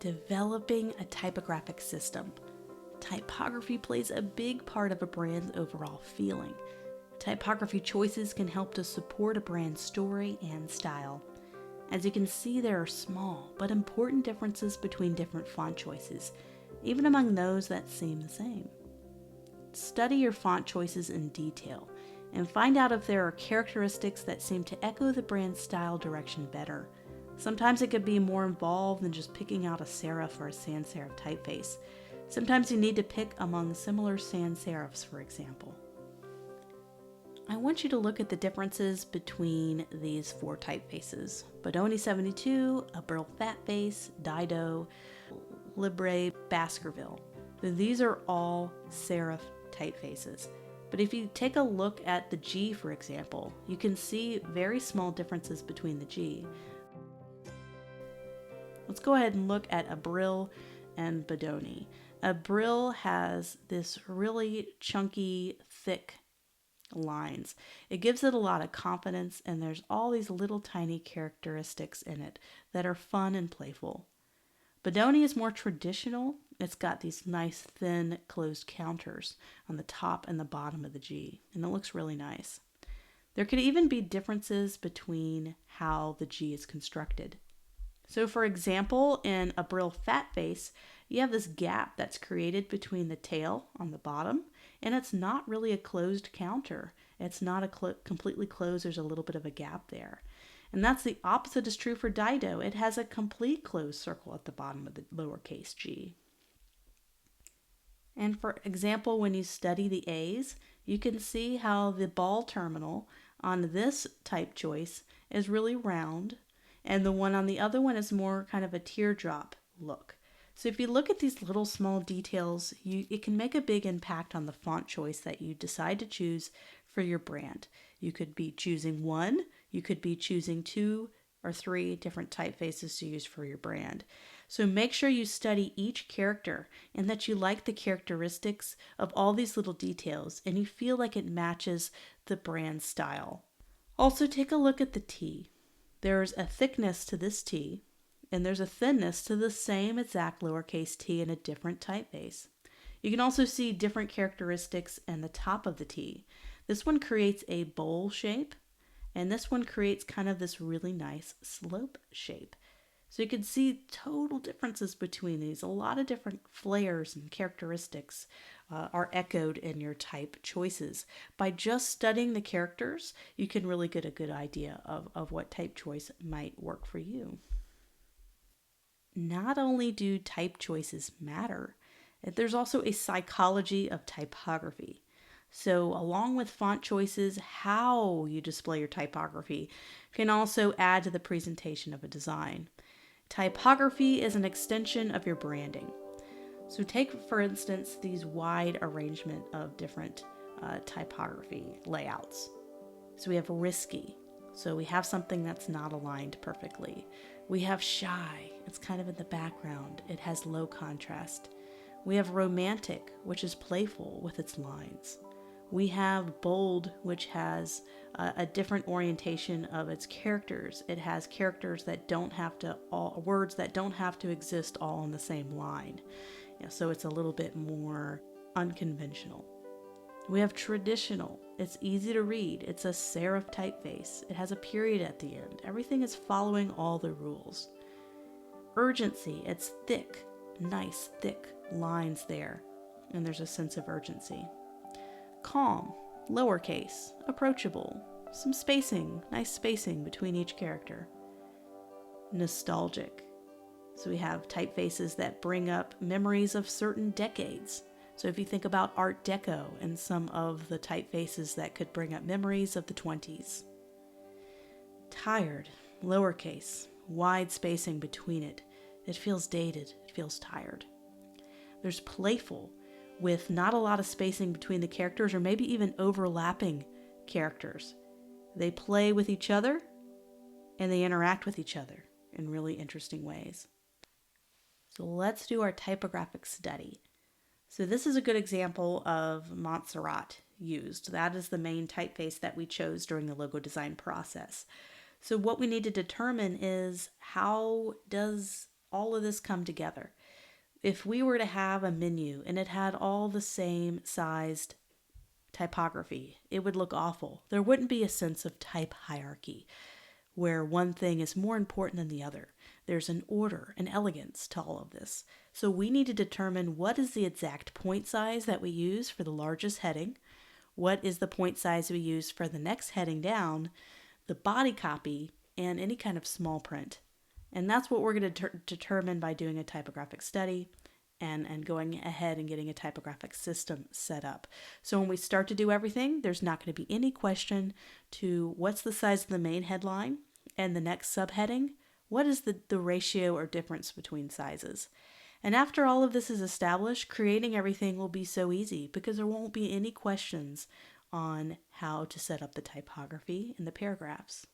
Developing a typographic system. Typography plays a big part of a brand's overall feeling. Typography choices can help to support a brand's story and style. As you can see, there are small but important differences between different font choices, even among those that seem the same. Study your font choices in detail and find out if there are characteristics that seem to echo the brand's style direction better. Sometimes it could be more involved than just picking out a serif or a sans serif typeface. Sometimes you need to pick among similar sans serifs, for example. I want you to look at the differences between these 4 typefaces: Bodoni 72, Abril Fatface, Dido, Libre Baskerville. These are all serif typefaces. But if you take a look at the G, for example, you can see very small differences between the G. Let's go ahead and look at Abril and Bodoni. Abril has this really chunky, thick lines. It gives it a lot of confidence, and there's all these little tiny characteristics in it that are fun and playful. Bodoni is more traditional. It's got these nice thin closed counters on the top and the bottom of the G, and it looks really nice. There could even be differences between how the G is constructed. So for example, in Abril Fatface, you have this gap that's created between the tail on the bottom, and it's not really a closed counter. It's not completely closed. There's a little bit of a gap there. And that's the opposite is true for Dido. It has a complete closed circle at the bottom of the lowercase g. And for example, when you study the A's, you can see how the ball terminal on this type choice is really round, and the one on the other one is more kind of a teardrop look. So if you look at these little small details, it can make a big impact on the font choice that you decide to choose for your brand. You could be choosing 1, you could be choosing 2 or 3 different typefaces to use for your brand. So make sure you study each character and that you like the characteristics of all these little details and you feel like it matches the brand style. Also take a look at the T. There's a thickness to this T, and there's a thinness to the same exact lowercase t in a different typeface. You can also see different characteristics in the top of the T. This one creates a bowl shape, and this one creates kind of this really nice slope shape. So you can see total differences between these. A lot of different flares and characteristics are echoed in your type choices. By just studying the characters, you can really get a good idea of what type choice might work for you. Not only do type choices matter, there's also a psychology of typography. So along with font choices, how you display your typography can also add to the presentation of a design. Typography is an extension of your branding. So take, for instance, these wide arrangement of different typography layouts. So we have risky. So we have something that's not aligned perfectly. We have shy. It's kind of in the background. It has low contrast. We have romantic, which is playful with its lines. We have bold, which has a different orientation of its characters. It has characters that don't have to, words that don't have to exist all on the same line. So it's a little bit more unconventional. We have traditional. It's easy to read. It's a serif typeface. It has a period at the end. Everything is following all the rules. Urgency. It's thick, nice, thick lines there. And there's a sense of urgency. Calm, lowercase, approachable, some spacing, nice spacing between each character. Nostalgic. So we have typefaces that bring up memories of certain decades. So if you think about Art Deco and some of the typefaces that could bring up memories of the 20s. Tired, lowercase, wide spacing between it. It feels dated, it feels tired. There's playful, with not a lot of spacing between the characters or maybe even overlapping characters. They play with each other and they interact with each other in really interesting ways. So let's do our typographic study. So this is a good example of Montserrat used. That is the main typeface that we chose during the logo design process. So what we need to determine is how does all of this come together. If we were to have a menu and it had all the same sized typography, it would look awful. There wouldn't be a sense of type hierarchy where one thing is more important than the other. There's an order, an elegance to all of this. So we need to determine what is the exact point size that we use for the largest heading, what is the point size we use for the next heading down, the body copy, and any kind of small print. And that's what we're going to determine by doing a typographic study and going ahead and getting a typographic system set up. So when we start to do everything, there's not going to be any question to what's the size of the main headline and the next subheading, what is the ratio or difference between sizes. And after all of this is established, creating everything will be so easy because there won't be any questions on how to set up the typography in the paragraphs.